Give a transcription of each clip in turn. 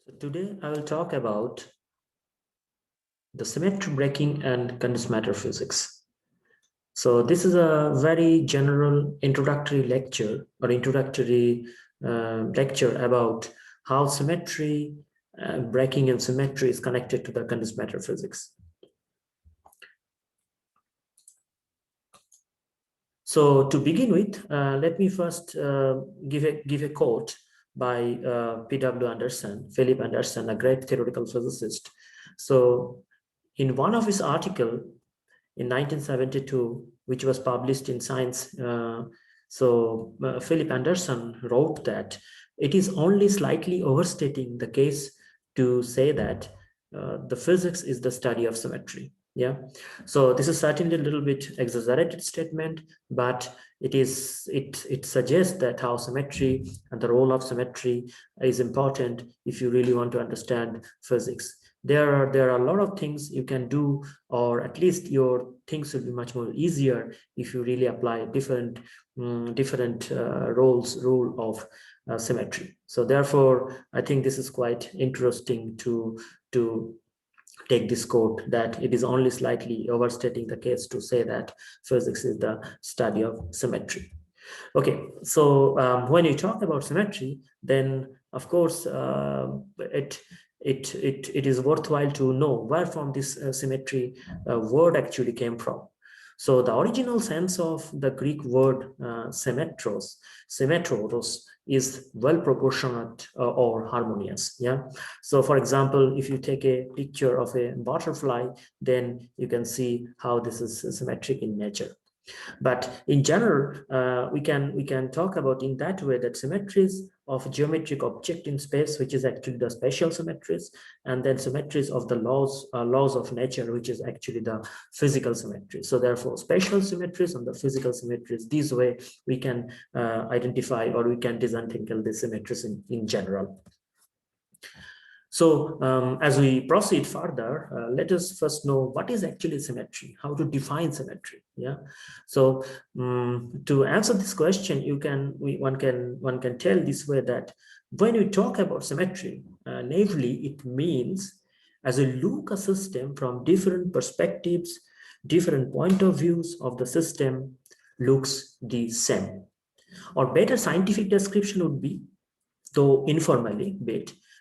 So today I will talk about the symmetry breaking and condensed matter physics. So this is a very general introductory lecture or introductory lecture about how symmetry, breaking and symmetry is connected to the condensed matter physics. So to begin with, let me first give a quote by Philip Anderson, a great theoretical physicist. So in one of his articles in 1972, which was published in Science, Philip Anderson wrote that it is only slightly overstating the case to say that the physics is the study of symmetry. Yeah, so this is certainly a little bit exaggerated statement, but it suggests that how symmetry and the role of symmetry is important if you really want to understand physics. There are a lot of things you can do, or at least your things will be much more easier if you really apply different rule of symmetry. So therefore, I think this is quite interesting to take this quote, that it is only slightly overstating the case to say that physics is the study of symmetry. Okay, so when you talk about symmetry, then of course it is worthwhile to know where from this symmetry word actually came from. So the original sense of the Greek word symmetros is well proportionate or harmonious. Yeah. So for example, if you take a picture of a butterfly, then you can see how this is symmetric in nature. But in general, we can talk about in that way that symmetries of geometric object in space, which is actually the spatial symmetries, and then symmetries of the laws of nature, which is actually the physical symmetry. So therefore, spatial symmetries and the physical symmetries, this way we can identify, or we can disentangle the symmetries in general. So as we proceed further, let us first know what is actually symmetry, how to define symmetry. Yeah. So to answer this question, one can tell this way that when we talk about symmetry, naively it means as we look a system from different perspectives, different point of views of the system looks the same. Or better scientific description would be, though informally,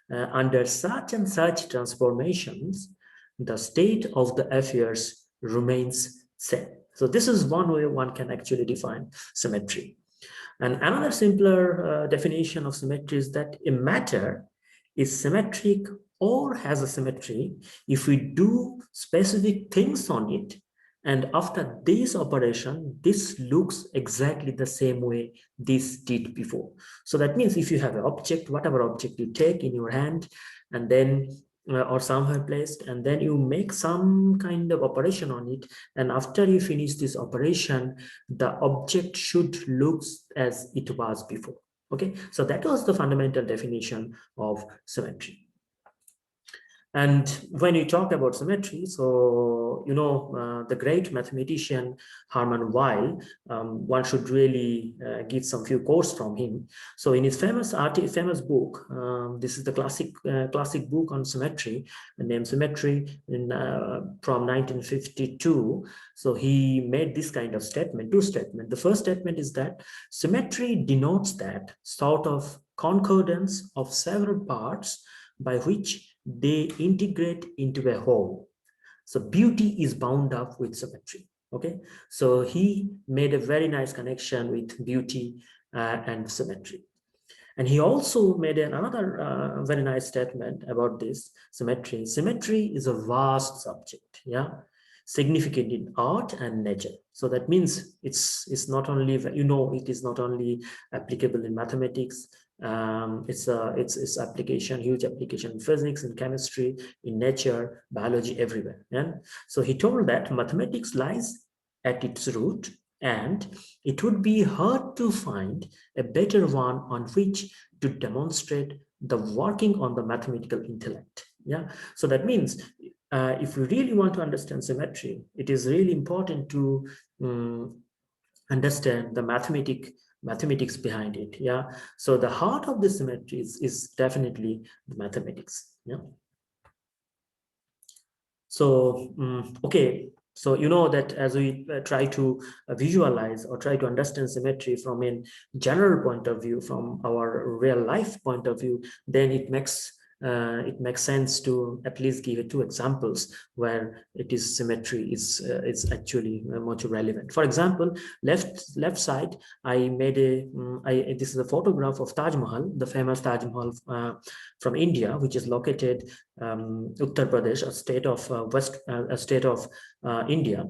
under such and such transformations, the state of the affairs remains same. So this is one way one can actually define symmetry. And another simpler definition of symmetry is that a matter is symmetric or has a symmetry if we do specific things on it, and after this operation, this looks exactly the same way this did before. So that means if you have an object, whatever object you take in your hand, and then or somewhere placed, and then you make some kind of operation on it, and after you finish this operation, the object should look as it was before. Okay, so that was the fundamental definition of symmetry. And when you talk about symmetry, so the great mathematician Hermann Weyl, one should really give some few quotes from him. So in his famous book, this is the classic book on symmetry, named Symmetry, from 1952. So he made this kind of statement, two statements. The first statement is that symmetry denotes that sort of concordance of several parts by which they integrate into a whole. So beauty is bound up with symmetry. Okay, so he made a very nice connection with beauty and symmetry. And he also made another very nice statement about this symmetry. Symmetry is a vast subject, yeah, significant in art and nature. So that means it's not only, it is not only applicable in mathematics. It's application, huge application in physics, in chemistry, in nature, biology, everywhere. And so he told that mathematics lies at its root, and it would be hard to find a better one on which to demonstrate the working on the mathematical intellect. Yeah, so that means if we really want to understand symmetry, it is really important to understand the mathematics behind it. Yeah, so the heart of the symmetry is definitely the mathematics. Yeah. So okay, so you know that as we try to visualize or try to understand symmetry from a general point of view, from our real life point of view, then it makes sense to at least give two examples where it is symmetry is actually much relevant. For example, left side, I made this is a photograph of Taj Mahal, the famous Taj Mahal from India, which is located Uttar Pradesh, a state of India,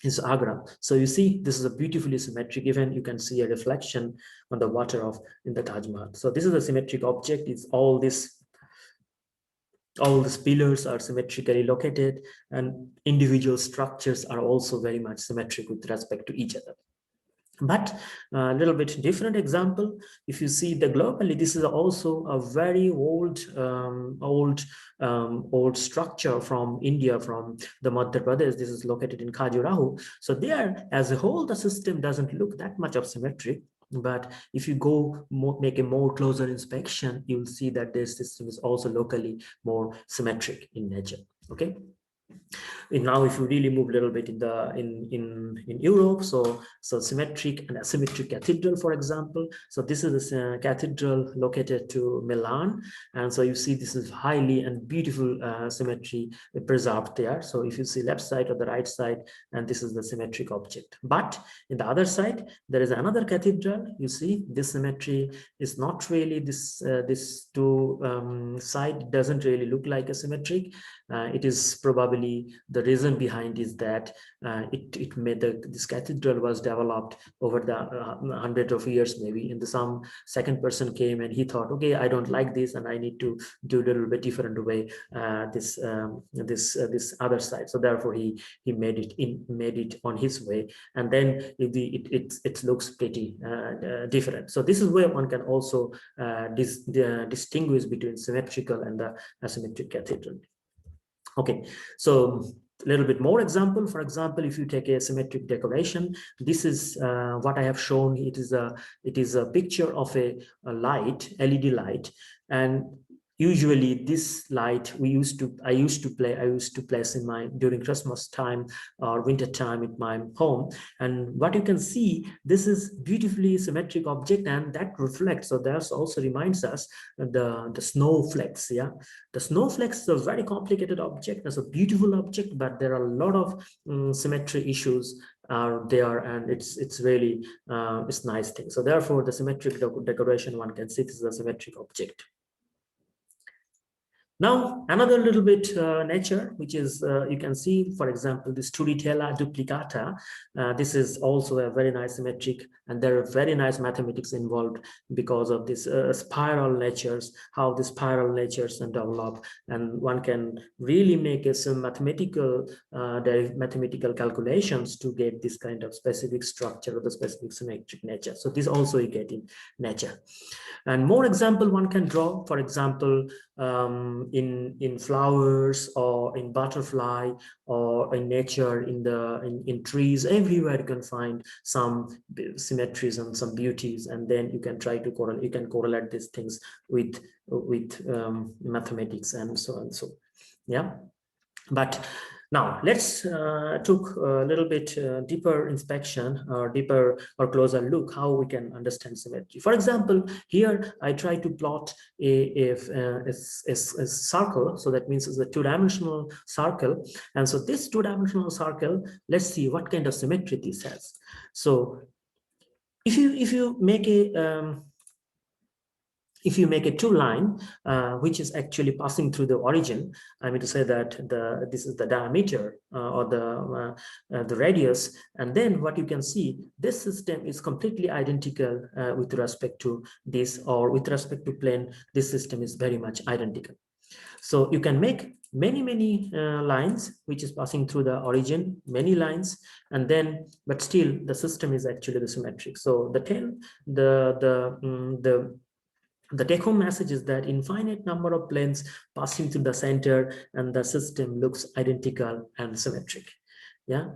is Agra. So you see, this is a beautifully symmetric event. You can see a reflection on the water of in the Taj Mahal. So this is a symmetric object. It's all these pillars are symmetrically located, and individual structures are also very much symmetric with respect to each other. But a little bit different example, if you see the globally, this is also a very old structure from India, from the Madhya Pradesh. This is located in Khajuraho. So there, as a whole, the system doesn't look that much of symmetric. But if you go make a more closer inspection, you will see that this system is also locally more symmetric in nature. Okay. And now if you really move a little bit in Europe, so symmetric and asymmetric cathedral, for example. So this is a cathedral located to Milan, and so you see this is highly and beautiful symmetry preserved there. So if you see left side or the right side, and this is the symmetric object. But in the other side, there is another cathedral. You see this symmetry is not really this two side doesn't really look like a symmetric. It is probably the reason behind is that it made this cathedral was developed over the hundreds of years maybe, and some second person came and he thought, okay, I don't like this and I need to do a little bit different way this other side. So therefore he made it on his way, and then it looks pretty different. So this is where one can also distinguish between symmetrical and the asymmetric cathedral. Okay, so a little bit more example. For example, if you take a symmetric decoration, this is what I have shown. It is a picture of a light, LED light, and usually this light I used to place in my during Christmas time or winter time in my home. And what you can see, this is beautifully symmetric object, and that reflects. So that also reminds us the snowflakes. Yeah, the snowflakes is a very complicated object. It's a beautiful object, but there are a lot of symmetry issues are there, and it's really it's nice thing. So therefore, the symmetric decoration, one can see this is a symmetric object. Now, another little bit nature, which is you can see, for example, this Turritella duplicata. This is also a very nice symmetric, and there are very nice mathematics involved because of this spiral natures, how the spiral natures and develop, and one can really make some mathematical calculations to get this kind of specific structure or the specific symmetric nature. So this also you get in nature. And more example one can draw, for example, in flowers or in butterfly or in nature, in trees, everywhere you can find some symmetries and some beauties, and then you can try to correlate these things with mathematics and so on. So yeah, but now let's took a little bit deeper inspection or deeper or closer look how we can understand symmetry. For example, here I try to plot a circle. So that means it's a two-dimensional circle. And so this two-dimensional circle, let's see what kind of symmetry this has. So if you make a two line, which is actually passing through the origin, I mean to say that this is the diameter or the radius, and then what you can see, this system is completely identical with respect to this, or with respect to plane, this system is very much identical. So you can make many lines which is passing through the origin, many lines, and then but still the system is actually the symmetric. So the take-home message is that infinite number of planes passing through the center, and the system looks identical and symmetric. Yeah.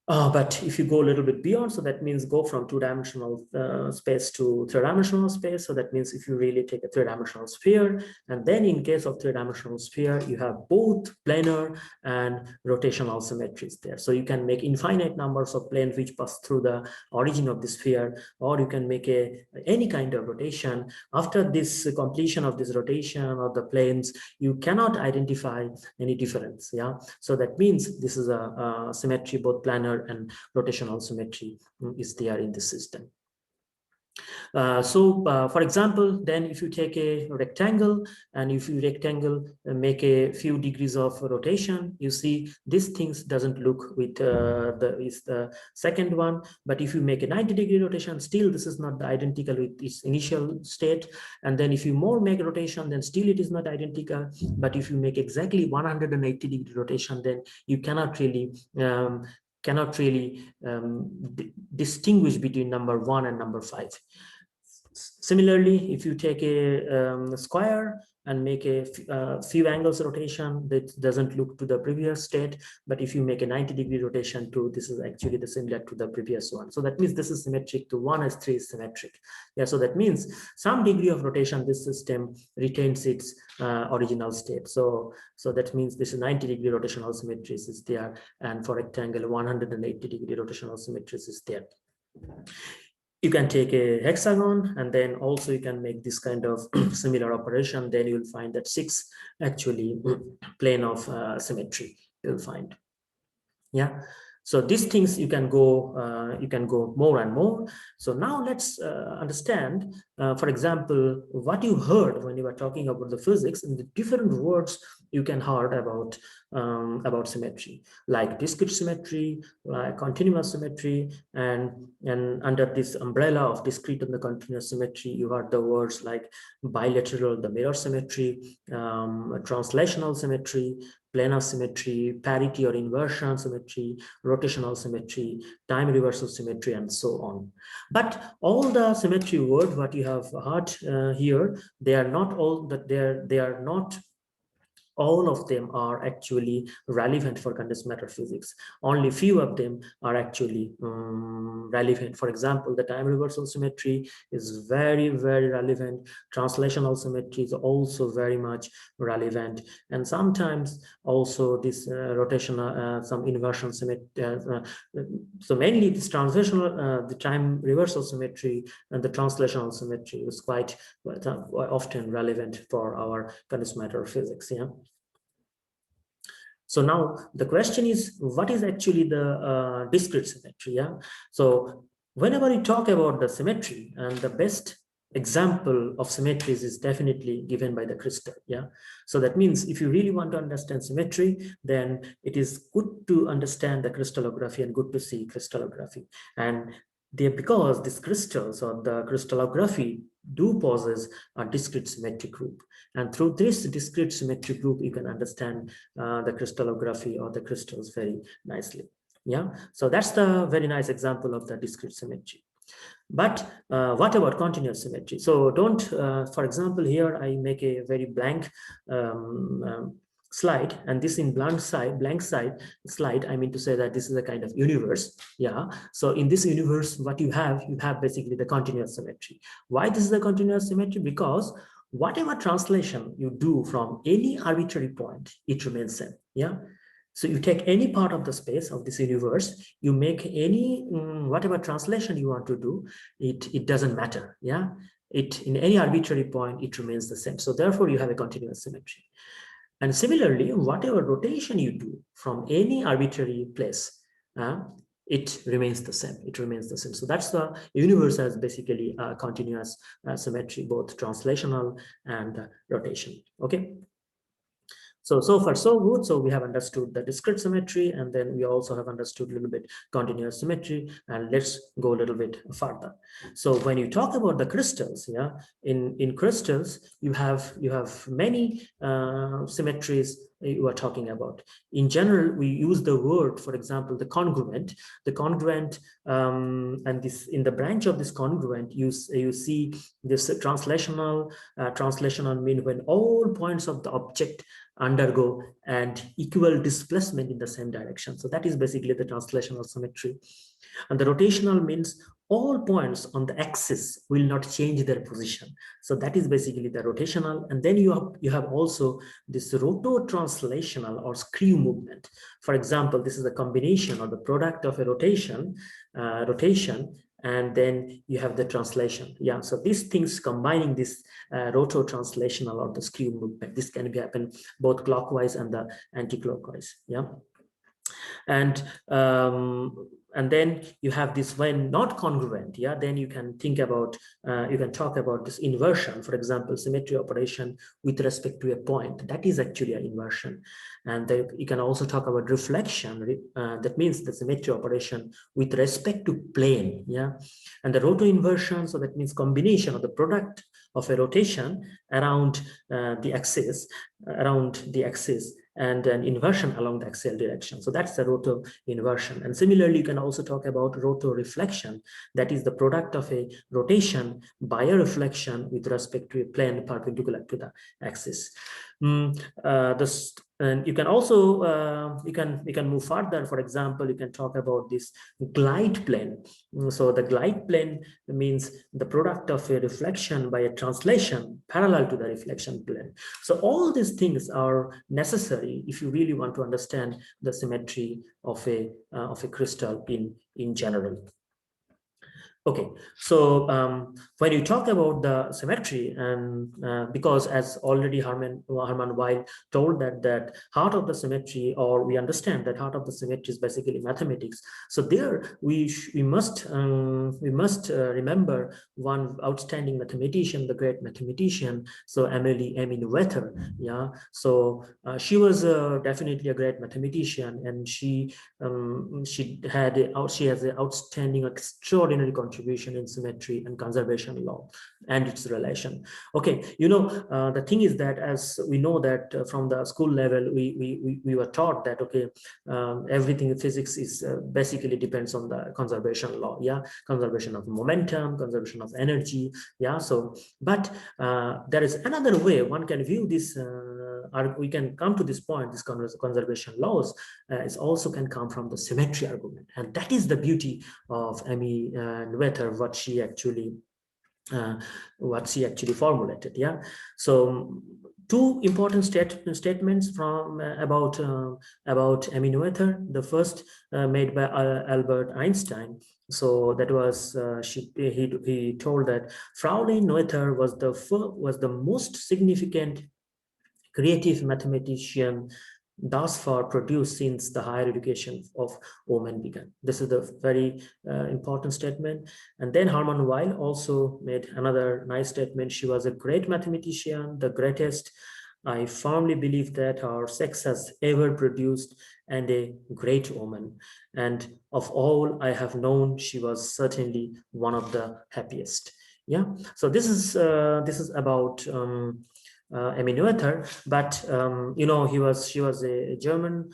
But if you go a little bit beyond, so that means go from two-dimensional space to three-dimensional space. So that means if you really take a three-dimensional sphere, and then in case of three-dimensional sphere, you have both planar and rotational symmetries there. So you can make infinite numbers of planes which pass through the origin of the sphere, or you can make any kind of rotation. After this completion of this rotation of the planes, you cannot identify any difference. Yeah. So that means this is a symmetry, both planar and rotational symmetry is there in the system. For example, then if you take a rectangle and if you make a few degrees of rotation, you see these things doesn't look with the second one. But if you make a 90-degree rotation, still this is not identical with its initial state. And then if you more make rotation, then still it is not identical. But if you make exactly 180-degree rotation, then you cannot really distinguish between number 1 and number 5. Similarly, if you take a square and make a few angles rotation, that doesn't look to the previous state. But if you make a 90-degree rotation too, this is actually the similar to the previous one. So that means this is symmetric to 1s3 is symmetric. Yeah, so that means some degree of rotation, this system retains its original state. So that means this is 90-degree rotational symmetries is there, and for rectangle 180-degree rotational symmetries is there. You can take a hexagon, and then also you can make this kind of similar operation. Then you'll find that 6 actually plane of symmetry you'll find. Yeah. So these things you can go more and more. So now let's understand, for example, what you heard when you were talking about the physics and the different words you can heard about symmetry, like discrete symmetry, like continuous symmetry, and under this umbrella of discrete and the continuous symmetry, you heard the words like bilateral, the mirror symmetry, translational symmetry, planar symmetry, parity or inversion symmetry, rotational symmetry, time reversal symmetry, and so on. But all the symmetry words what you have heard here, they are not all that they are not all of them are actually relevant for condensed matter physics. Only few of them are actually relevant. For example, the time reversal symmetry is very, very relevant. Translational symmetry is also very much relevant. And sometimes also this rotational, some inversion symmetry. So mainly this translational, the time reversal symmetry and the translational symmetry is quite often relevant for our condensed matter physics. Yeah. So now the question is, what is actually the discrete symmetry? Yeah. So whenever you talk about the symmetry, and the best example of symmetries is definitely given by the crystal. Yeah. So that means if you really want to understand symmetry, then it is good to understand the crystallography and good to see crystallography. And because these crystals or the crystallography do possess a discrete symmetry group. And through this discrete symmetry group, you can understand the crystallography or the crystals very nicely. Yeah, so that's the very nice example of the discrete symmetry. But what about continuous symmetry? So don't, for example, here I make a very blank slide, and this in blank slide, I mean to say that this is a kind of universe. Yeah. So in this universe, what you have basically the continuous symmetry. Why this is a continuous symmetry? Because whatever translation you do from any arbitrary point, it remains same. Yeah. So you take any part of the space of this universe, you make any whatever translation you want to do, it doesn't matter. Yeah. In any arbitrary point, it remains the same. So therefore, you have a continuous symmetry. And similarly, whatever rotation you do from any arbitrary place, it remains the same. It remains the same. So that's the universe has basically a continuous symmetry, both translational and rotation. Okay. So far so good. So we have understood the discrete symmetry, and then we also have understood a little bit continuous symmetry. And let's go a little bit further. So when you talk about the crystals, yeah, in crystals you have many symmetries you are talking about. In general, we use the word, for example, the congruent. The congruent, and this in the branch of this congruent, you see this translational mean when all points of the object undergo and equal displacement in the same direction. So that is basically the translational symmetry. And the rotational means all points on the axis will not change their position. So that is basically the rotational. And then you have also this rototranslational or screw movement. For example, this is a combination or the product of a rotation, and then you have the translation. Yeah, so these things combining this rototranslational or the screw movement, this can happen both clockwise and the anti-clockwise. Yeah. And then you have this when not congruent. Yeah, then you can think about you can talk about this inversion. For example, symmetry operation with respect to a point, that is actually an inversion. And then you can also talk about reflection, that means the symmetry operation with respect to plane. Yeah, and the roto inversion, so that means combination of the product of a rotation around the axis and an inversion along the axial direction. So that's the roto inversion. And similarly, you can also talk about roto reflection. That is the product of a rotation by a reflection with respect to a plane perpendicular to the axis. And you can also you can move further. For example, you can talk about this glide plane. So the glide plane means the product of a reflection by a translation parallel to the reflection plane. So all these things are necessary if you really want to understand the symmetry of a crystal in general. Okay, so when you talk about the symmetry, and because as already Hermann Weyl told that heart of the symmetry, or we understand that heart of the symmetry is basically mathematics. So there we must remember one outstanding mathematician, the great mathematician, so Emily Noether. Yeah, so she was definitely a great mathematician, and she has an outstanding, extraordinary contribution in symmetry and conservation law and its relation. Okay, the thing is that, as we know that from the school level, we were taught that, okay, everything in physics is basically depends on the conservation law. Yeah, conservation of momentum, conservation of energy. Yeah, so but there is another way one can view this. We can come to this point, this conservation laws is also can come from the symmetry argument, and that is the beauty of Emmy Noether, what she actually formulated. Yeah, so two important statements from about Emmy Noether. The first made by Albert Einstein. So that was he told that Fraulein Noether was the most significant creative mathematician thus far produced since the higher education of women began. This is a very important statement. And then Hermann Weyl also made another nice statement. She was a great mathematician, the greatest I firmly believe that our sex has ever produced, and a great woman. And of all I have known, she was certainly one of the happiest. Yeah. So this is about Emmy Noether, but she was a German.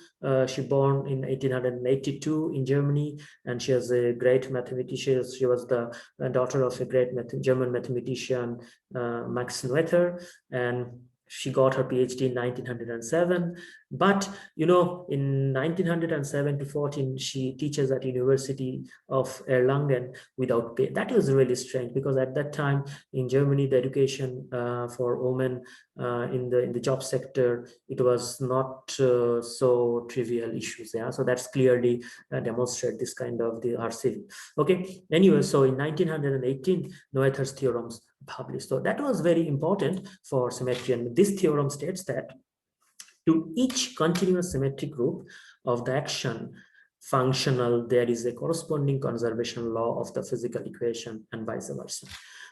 She born in 1882 in Germany, and she was a great mathematician. She was the daughter of a great German mathematician, Max Noether, and she got her PhD in 1907. But in 1907 to 14, she teaches at University of Erlangen without pay. That was really strange, because at that time in Germany, the education for women in the job sector, it was not so trivial issues. Yeah, so that's clearly demonstrate this kind of the RCV. Okay, anyway, so in 1918, Noether's theorems published. So that was very important for symmetry, and this theorem states that to each continuous symmetric group of the action functional, there is a corresponding conservation law of the physical equation, and vice versa.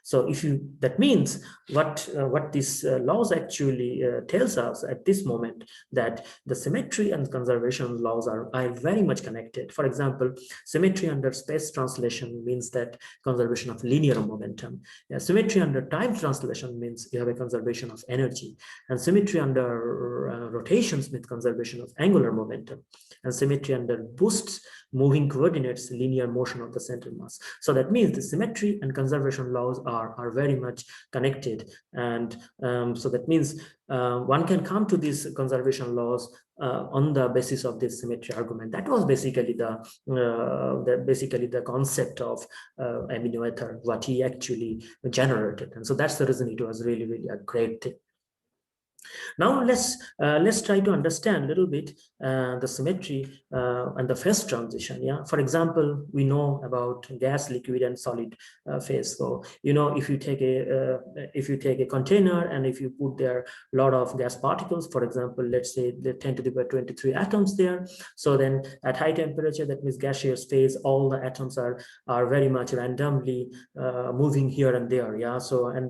So that means what these laws actually tells us at this moment, that the symmetry and conservation laws are very much connected. For example, symmetry under space translation means that conservation of linear momentum. Yeah, symmetry under time translation means you have a conservation of energy, and symmetry under rotations means conservation of angular momentum, and symmetry under boosts moving coordinates, linear motion of the center mass. So that means the symmetry and conservation laws are very much connected. And so that means one can come to these conservation laws on the basis of this symmetry argument. That was basically the concept of amino ether, what he actually generated. And so that's the reason it was really, really a great thing. Now let's try to understand a little bit the symmetry and the phase transition. Yeah, for example, we know about gas, liquid, and solid phase. So if you take a container and if you put there a lot of gas particles, for example, let's say the 10 to the power 23 atoms there. So then at high temperature, that means gaseous phase, all the atoms are very much randomly moving here and there. Yeah, so and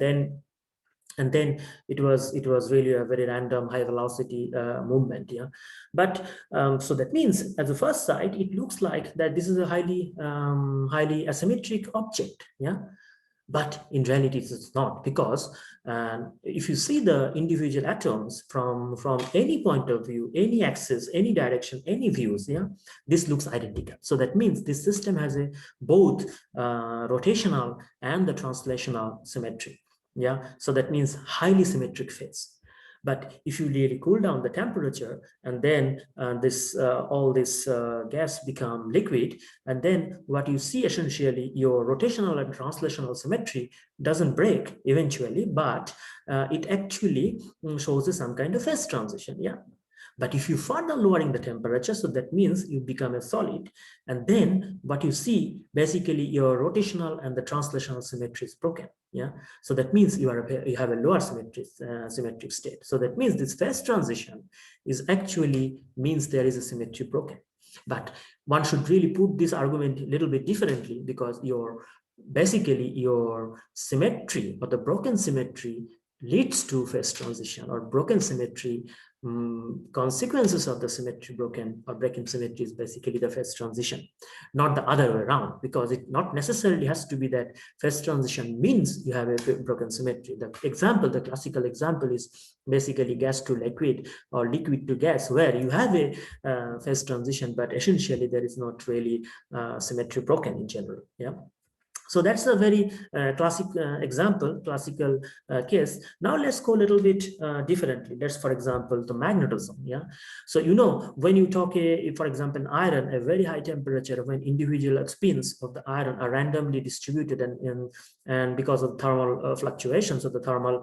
then it was really a very random high velocity movement. Yeah, but so that means at the first sight it looks like that this is a highly asymmetric object. Yeah, but in reality it's not, because if you see the individual atoms from any point of view, any axis, any direction, any views, yeah, this looks identical. So that means this system has a both rotational and the translational symmetry. Yeah, so that means highly symmetric phase. But if you really cool down the temperature and then all this gas become liquid, and then what you see essentially, your rotational and translational symmetry doesn't break eventually, but it actually shows some kind of phase transition. Yeah. But if you further lowering the temperature, so that means you become a solid, and then what you see, basically your rotational and the translational symmetry is broken. Yeah, so that means you have a lower symmetric state. So that means this phase transition is actually means there is a symmetry broken. But one should really put this argument a little bit differently, because basically your symmetry or the broken symmetry leads to phase transition, or broken symmetry consequences of the symmetry broken or breaking symmetry is basically the phase transition, not the other way around, because it not necessarily has to be that phase transition means you have a broken symmetry. The classical example is basically gas to liquid or liquid to gas, where you have a phase transition, but essentially there is not really symmetry broken in general. Yeah. So that's a very classical case. Now let's go a little bit differently. That's, for example, the magnetism. Yeah. So when you talk, for example, iron, a very high temperature, when individual spins of the iron are randomly distributed and because of thermal fluctuations of the thermal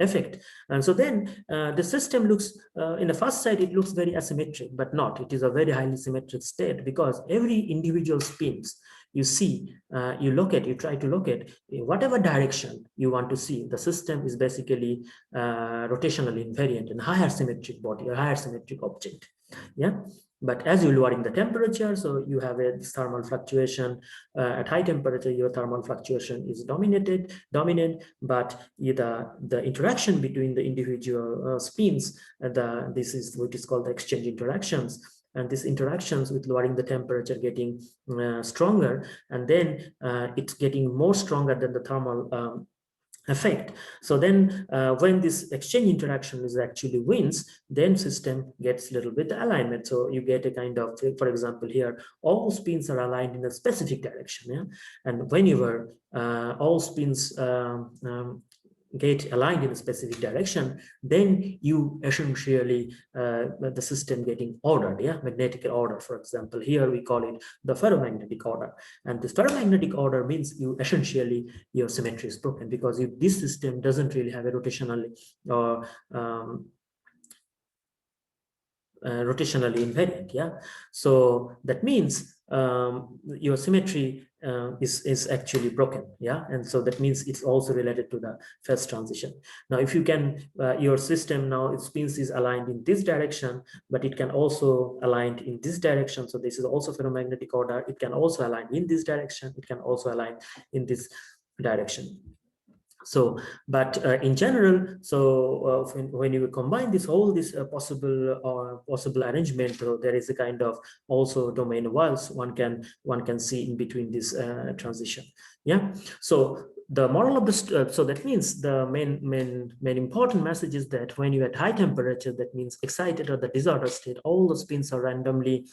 effect, and so then the system looks in the first sight it looks very asymmetric, but not. It is a very highly symmetric state, because every individual spins, you see, you try to locate in whatever direction you want to see. The system is basically rotationally invariant and higher symmetric body or higher symmetric object. Yeah. But as you're lowering the temperature, so you have a thermal fluctuation. At high temperature, your thermal fluctuation is dominant, but the interaction between the individual spins, this is what is called the exchange interactions. And these interactions with lowering the temperature getting stronger, and then it's getting more stronger than the thermal effect. So then when this exchange interaction is actually wins, then system gets a little bit alignment. So you get a kind of, for example, here all spins are aligned in a specific direction. Yeah? And whenever all spins get aligned in a specific direction, then you essentially the system getting ordered. Yeah, magnetic order, for example, here we call it the ferromagnetic order. And this ferromagnetic order means you essentially your symmetry is broken, because if this system doesn't really have a rotationally or rotationally invariant. Yeah, so that means your symmetry is actually broken. Yeah, and so that means it's also related to the phase transition. Now if you can your system now its spins is aligned in this direction, but it can also align in this direction. So this is also ferromagnetic order. It can also align in this direction, it can also align in this direction. So, but in general, so when you combine this possible arrangement, there is a kind of also domain walls one can see in between this transition. Yeah. So the moral of the so that means the main important message is that when you're at high temperature, that means excited or the disorder state, all the spins are randomly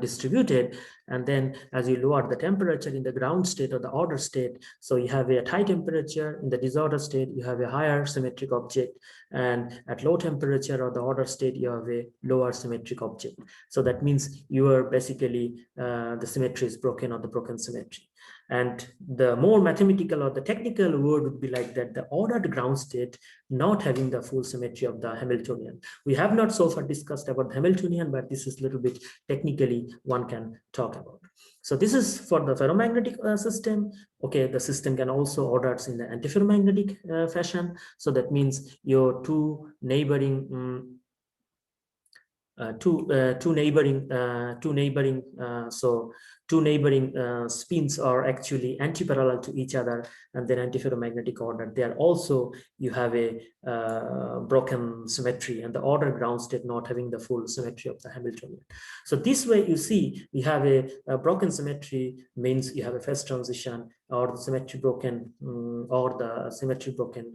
distributed, and then as you lower the temperature in the ground state or the order state, so you have at high temperature in the disorder state you have a higher symmetric object, and at low temperature or the order state you have a lower symmetric object. So that means you are basically the symmetry is broken or the broken symmetry. And the more mathematical or the technical word would be like that, the ordered ground state not having the full symmetry of the Hamiltonian. We have not so far discussed about the Hamiltonian, but this is a little bit technically one can talk about. So this is for the ferromagnetic system. Okay, the system can also order in the antiferromagnetic fashion. So that means your two neighboring two neighboring spins are actually anti-parallel to each other, and then antiferromagnetic order. There also you have a broken symmetry, and the order ground state not having the full symmetry of the Hamiltonian. So this way you see we have a broken symmetry means you have a phase transition, or the symmetry broken, or the symmetry broken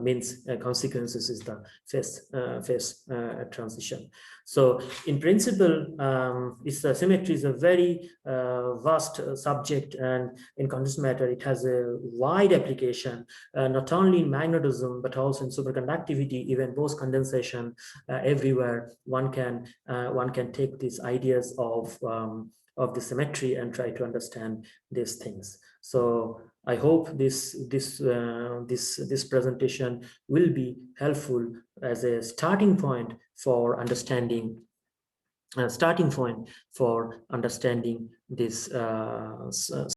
means consequences is the phase transition. So in principle, symmetry is a very vast subject, and in condensed matter it has a wide application, not only in magnetism but also in superconductivity, even post condensation. Everywhere one can take these ideas of the symmetry and try to understand these things. So I hope this presentation will be helpful as a starting point for understanding this